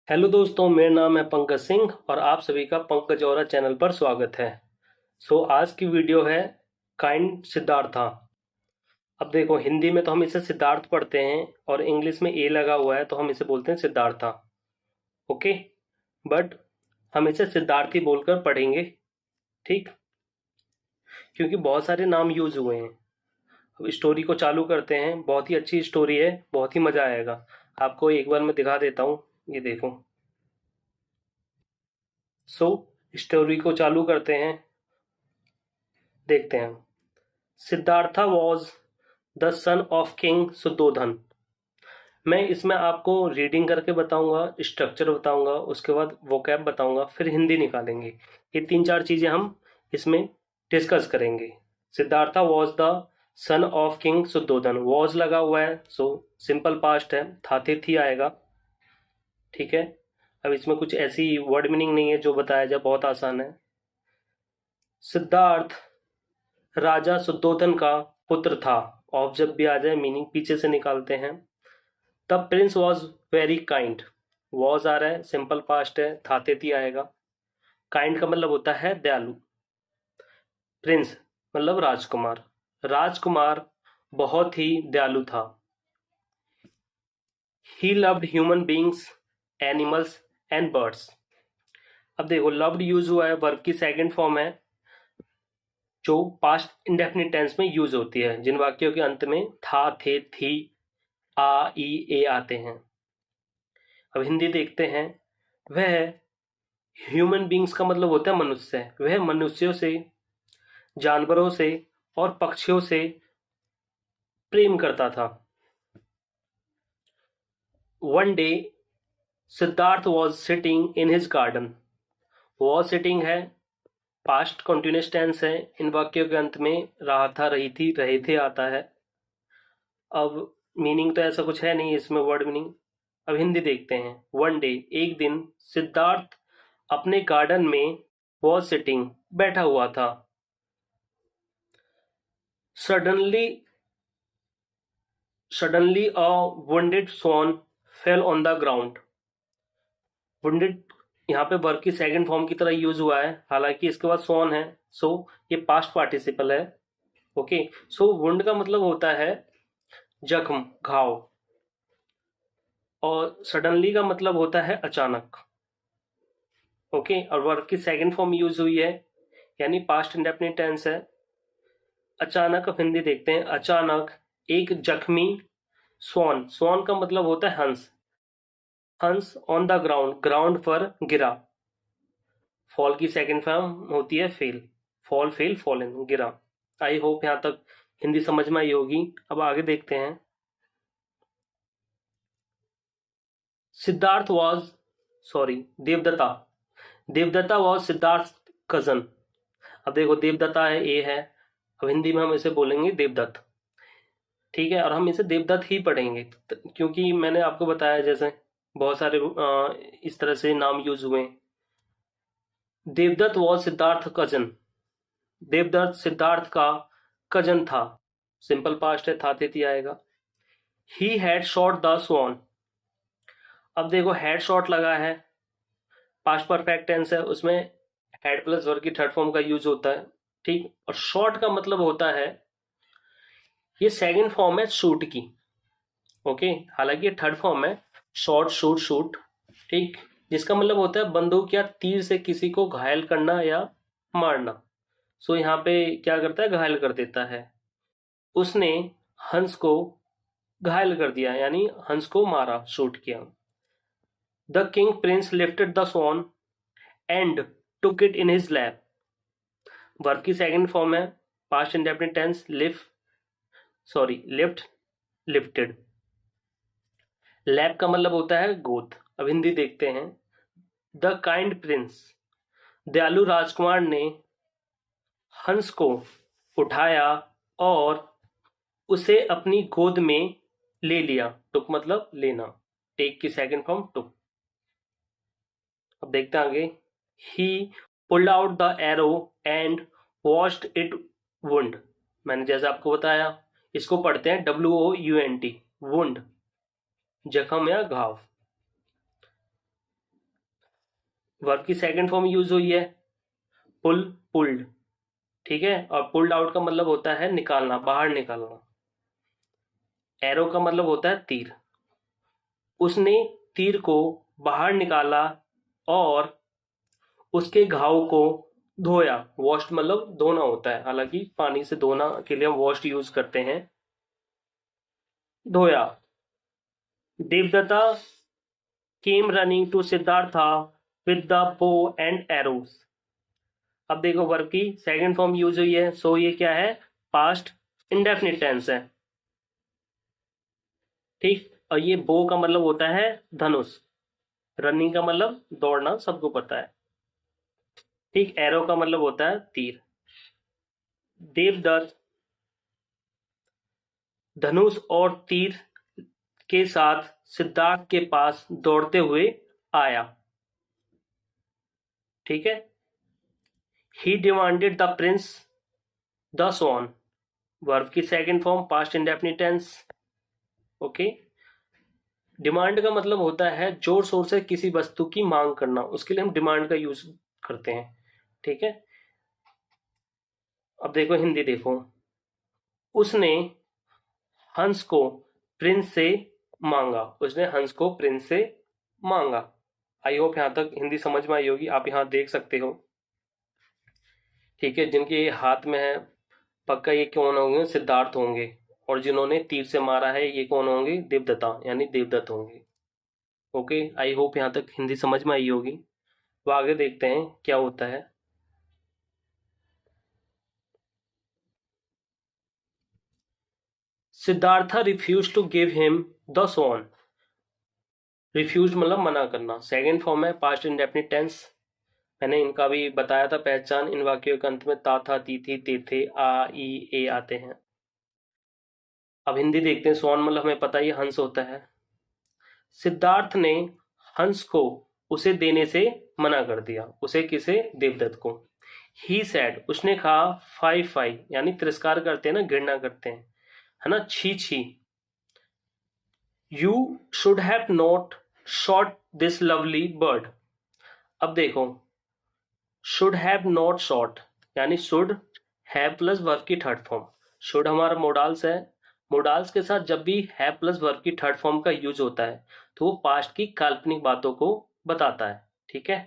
Hello दोस्तों, मेरा नाम है पंकज सिंह और आप सभी का पंकज औरा चैनल पर स्वागत है। आज की वीडियो है काइंड सिद्धार्था। अब देखो, हिंदी में तो हम इसे सिद्धार्थ पढ़ते हैं और इंग्लिश में ए लगा हुआ है तो हम इसे बोलते हैं सिद्धार्था। ओके, बट हम इसे सिद्धार्थी बोलकर पढ़ेंगे, ठीक? क्योंकि बहुत सारे नाम यूज हुए हैं। अब स्टोरी को चालू करते हैं। बहुत ही अच्छी स्टोरी है, बहुत ही मजा आएगा। आपको एक बार मैं दिखा देता हूँ, ये देखो। सो स्टोरी को चालू करते हैं, देखते हैं। Siddhartha was the son of king Suddhodana. मैं इसमें आपको रीडिंग करके बताऊंगा, स्ट्रक्चर बताऊंगा, उसके बाद वोकैब बताऊंगा, फिर हिंदी निकालेंगे। ये तीन चार चीजें हम इसमें डिस्कस करेंगे। Siddhartha was the son of king Suddhodana. Was लगा हुआ है, सो सिंपल पास्ट है, थाथे थी आएगा। ठीक है, अब इसमें कुछ ऐसी वर्ड मीनिंग नहीं है जो बताया जाए, बहुत आसान है। सिद्धार्थ राजा शुद्धोधन का पुत्र था। ऑफ जब भी आ जाए मीनिंग पीछे से निकालते हैं। The prince was very kind. Was आ रहा है, सिंपल पास्ट है, थातेती आएगा। काइंड का मतलब होता है दयालु। प्रिंस मतलब राजकुमार। राजकुमार बहुत ही दयालु था। He loved human beings, animals and birds. अब देखो, लव्ड यूज हुआ है, वर्ब की सेकंड फॉर्म है जो पास्ट इंडेफिनिट टेंस में यूज होती है, जिन वाक्यों के अंत में था, थे, थी, आ, ई, ए आते हैं। अब हिंदी देखते हैं। वह ह्यूमन बींग्स का मतलब होता है मनुष्य। वह मनुष्यों से, जानवरों से और पक्षियों से प्रेम करता था। One day Siddharth was sitting in his garden. Was sitting है, पास्ट कंटिन्यूअस टेंस है, इन वाक्यों के अंत में रहा था, रही थी, रहे थे आता है। अब मीनिंग तो ऐसा कुछ है नहीं इसमें, वर्ड मीनिंग। अब हिंदी देखते हैं। वन डे एक दिन, सिद्धार्थ अपने गार्डन में वॉज सिटिंग बैठा हुआ था। Suddenly suddenly a wounded swan fell on the ground। wounded यहाँ पे वर्ब की सेकंड फॉर्म की तरह यूज हुआ है, हालांकि इसके बाद सॉन है, सो ये पास्ट पार्टिसिपल है। ओके, सो वुंड का मतलब होता है जख्म, घाव, और सडनली का मतलब होता है अचानक। ओके, और वर्ब की सेकंड फॉर्म यूज हुई है, यानी पास्ट इंडेफिनिट टेंस है। अचानक, अब हिंदी देखते हैं। अचानक एक जख्मी स्वॉन, स्वॉन का मतलब होता है हंस, हंस ऑन द ग्राउंड, ग्राउंड पर गिरा। फॉल की सेकंड फॉर्म होती है फेल, फॉल, फेल, फॉलन, गिरा। आई होप यहाँ तक हिंदी समझ में आई होगी। अब आगे देखते हैं। Siddharth was, sorry, Devdatta. Devdatta was Siddharth cousin. अब देखो, देवदत्ता है, ए है, अब हिंदी में हम इसे बोलेंगे देवदत्त। ठीक है, और हम इसे देवदत्त ही पढ़ेंगे क्योंकि मैंने आपको बताया जैसे बहुत सारे इस तरह से नाम यूज हुए हैं। Devdatta was Siddharth cousin. देवदत्त सिद्धार्थ का कजन था, सिंपल पास्ट है, था, थी आएगा। He had shot the swan. अब देखो, हैड शॉट लगा है, पास्ट परफेक्ट टेंस है, उसमें हैड प्लस वर्ब की थर्ड फॉर्म का यूज होता है। ठीक, और शॉट का मतलब होता है, ये सेकंड फॉर्म है शूट की। ओके, हालांकि ये थर्ड फॉर्म है, शॉट, शूट, शूट। ठीक, जिसका मतलब होता है बंदूक या तीर से किसी को घायल करना या मारना। सो यहाँ पे क्या करता है, घायल कर देता है। उसने हंस को घायल कर दिया, यानी हंस को मारा, शूट किया। The king prince lifted the swan and took it in his lap. Verb की सेकंड फॉर्म है, past indefinite tense, lift, sorry, lift, lifted. Lap का मतलब होता है गोद। अब हिंदी देखते हैं। द काइंड प्रिंस, दयालु राजकुमार ने हंस को उठाया और उसे अपनी गोद में ले लिया। टुक मतलब लेना, टेक की सेकंड फॉर्म टुक। अब देखते हैं आगे। ही pulled out the arrow and washed it wound. मैंने जैसे आपको बताया, इसको पढ़ते हैं WOUNT, वुंड, जख्म या घाव। वर्ब की सेकंड फॉर्म यूज हुई है पुल, पुल्ड, ठीक है। और पुल्ड आउट का मतलब होता है निकालना, बाहर निकालना। एरो का मतलब होता है तीर। उसने तीर को बाहर निकाला और उसके घाव को धोया। वॉश्ड मतलब धोना होता है, हालांकि पानी से धोना के लिए हम वॉश्ड यूज करते हैं। धोया। Devdatta came running to Siddhartha with the bow and arrows. अब देखो वर्ब की सेकंड फॉर्म यूज हुई है, सो ये क्या है, पास्ट इंडेफिनिट टेंस है, ठीक। और ये बो का मतलब होता है धनुष, रनिंग का मतलब दौड़ना, सबको पता है, ठीक। एरो का मतलब होता है तीर। देवदत्त धनुष और तीर के साथ सिद्धार्थ के पास दौड़ते हुए आया, ठीक है। He demanded the prince the swan, verb की second form past indefinite tense, okay. Demand का मतलब होता है जोर शोर से किसी वस्तु की मांग करना, उसके लिए हम डिमांड का यूज करते हैं, ठीक है। अब देखो हिंदी देखो, उसने हंस को प्रिंस से मांगा, उसने हंस को प्रिंस से मांगा। आई होप यहां तक हिंदी समझ में आई होगी, आप यहां देख सकते हो, ठीक है। जिनके हाथ में है पक्का ये कौन होंगे, सिद्धार्थ होंगे। और जिन्होंने तीर से मारा है ये कौन होंगे, देवदत्ता यानी देवदत्त होंगे, ओके। आई होप यहां तक हिंदी समझ में आई होगी। तो आगे देखते हैं क्या होता है। Siddhartha refuse to give him the swan. Refuse मतलब मना करना, सेकंड फॉर्म है पास्ट इंडेफिनिट टेंस। मैंने इनका भी बताया था पहचान, इन वाक्यों के अंत में ता था ती थी ते थे आ ई ए आते हैं। अब हिंदी देखते हैं। स्वॉन मतलब हमें पता ही हंस होता है। सिद्धार्थ ने हंस को उसे देने से मना कर दिया, उसे किसे, देवदत्त को। ही सैड उसने कहा, फाई फाई यानी तिरस्कार करते हैं ना, घृणा करते हैं, है ना, छी छी। You should have not shot this lovely bird. अब देखो शुड हैव नॉट शॉट यानी शुड हैव प्लस वर्ब की थर्ड फॉर्म। शुड हमारा मोडाल्स है, मोडाल्स के साथ जब भी हैव प्लस वर्ब की थर्ड फॉर्म का यूज होता है तो वो पास्ट की काल्पनिक बातों को बताता है, ठीक है।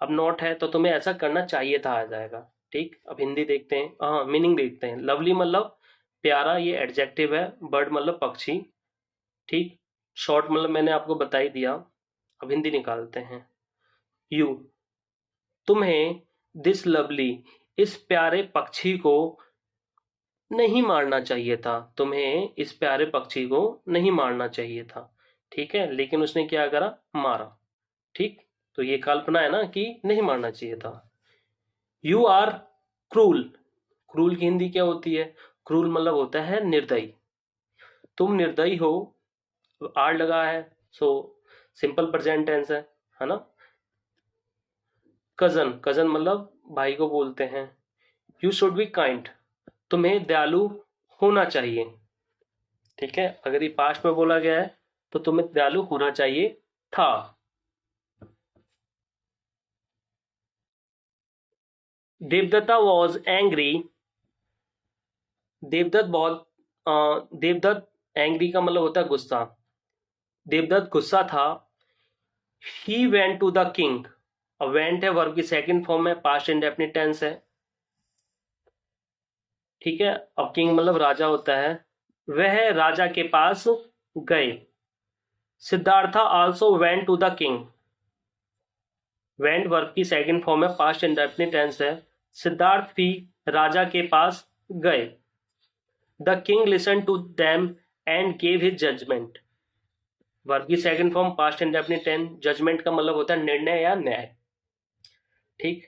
अब नॉट है तो तुम्हें ऐसा करना चाहिए था आ जाएगा, ठीक। अब हिंदी देखते हैं, हाँ मीनिंग देखते हैं। लवली मतलब प्यारा, ये एडजेक्टिव है। बर्ड मतलब पक्षी, ठीक। शॉर्ट मतलब मैंने आपको बता ही दिया। अब हिंदी निकालते हैं। यू तुम्हें, दिस लवली इस प्यारे पक्षी को नहीं मारना चाहिए था, तुम्हें इस प्यारे पक्षी को नहीं मारना चाहिए था, ठीक है। लेकिन उसने क्या करा, मारा, ठीक। तो ये कल्पना है ना कि नहीं मारना चाहिए था। यू आर क्रूल, क्रूल की हिंदी क्या होती है, क्रूल मतलब होता है निर्दयी। तुम निर्दयी हो, आर लगा है, सो सिंपल प्रेजेंट टेंस है ना। कजन, कजन मतलब भाई को बोलते हैं। यू शुड बी काइंड तुम्हें दयालु होना चाहिए, ठीक है। अगर ये पास्ट में बोला गया है तो तुम्हें दयालु होना चाहिए था। देवदत्ता वॉज एंग्री, देवदत्त बहुत देवदत्त एंग्री का मतलब होता है गुस्सा, देवदत्त गुस्सा था। He went to the king, अब वेंट है वर्ब की सेकंड फॉर्म में, पास्ट इंडेफिनिट टेंस है, ठीक है। अब किंग मतलब राजा होता है। वह राजा के पास गए। Siddhartha also went to the king, went verb की सेकंड फॉर्म में, पास्ट इंडेफिनिट टेंस है। सिद्धार्थ भी राजा के पास गए। The king listen to them and gave his judgement, verb की second form past indefinite tense. Judgement का मतलब होता है निर्णय या न्याय, ठीक।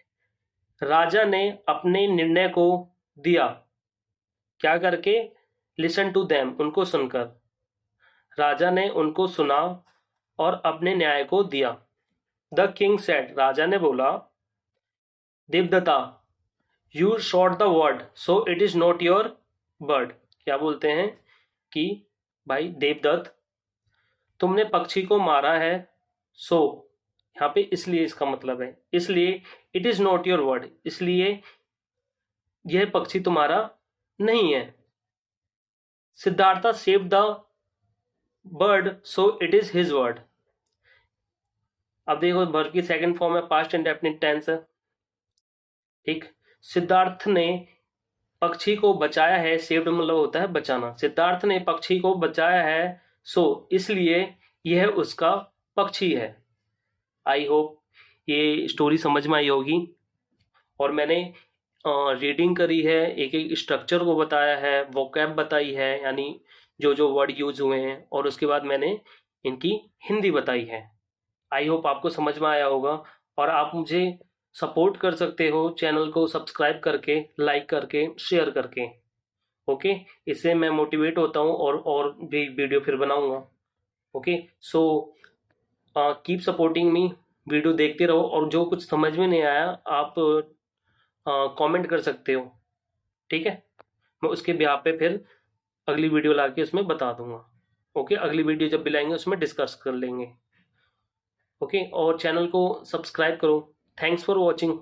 राजा ने अपने निर्णय को दिया, क्या करके, लिसन टू देम उनको सुनकर, राजा ने उनको सुना और अपने न्याय को दिया। द किंग सेड राजा ने बोला, Devdatta you shot the word so it is not your bird, क्या बोलते हैं कि भाई देवदत्त तुमने पक्षी को मारा है, सो यहाँ पे इसलिए इसका मतलब है, इसलिए it is not your word, इसलिए यह पक्षी तुम्हारा नहीं है। Siddhartha save the bird so it is his word. अब देखो वर्ब की सेकंड फॉर्म है पास्ट इंडेफिनिट टेंस है। ठीक, सिद्धार्थ ने पक्षी को बचाया है, सेव्ड मतलब होता है बचाना। सिद्धार्थ ने पक्षी को बचाया है सो इसलिए यह उसका पक्षी है। आई होप ये स्टोरी समझ में आई होगी। और मैंने रीडिंग करी है, एक एक स्ट्रक्चर को बताया है, वोकैब बताई है, यानी जो जो वर्ड यूज हुए हैं, और उसके बाद मैंने इनकी हिंदी बताई है। आई होप आपको समझ में आया होगा। और आप मुझे सपोर्ट कर सकते हो चैनल को सब्सक्राइब करके, लाइक करके, शेयर करके। ओके, इससे मैं मोटिवेट होता हूँ और भी वीडियो फिर बनाऊंगा। Okay, so keep supporting me, video देखते रहो, और जो कुछ समझ में नहीं आया आप कमेंट कर सकते हो। ठीक है, मैं उसके बिहाफ पे फिर अगली वीडियो लाके उसमें बता दूंगा। ओके, अगली वीडियो जब भी लाएंगे उसमें डिस्कस कर लेंगे। ओके, और चैनल को सब्सक्राइब करो। Thanks for watching.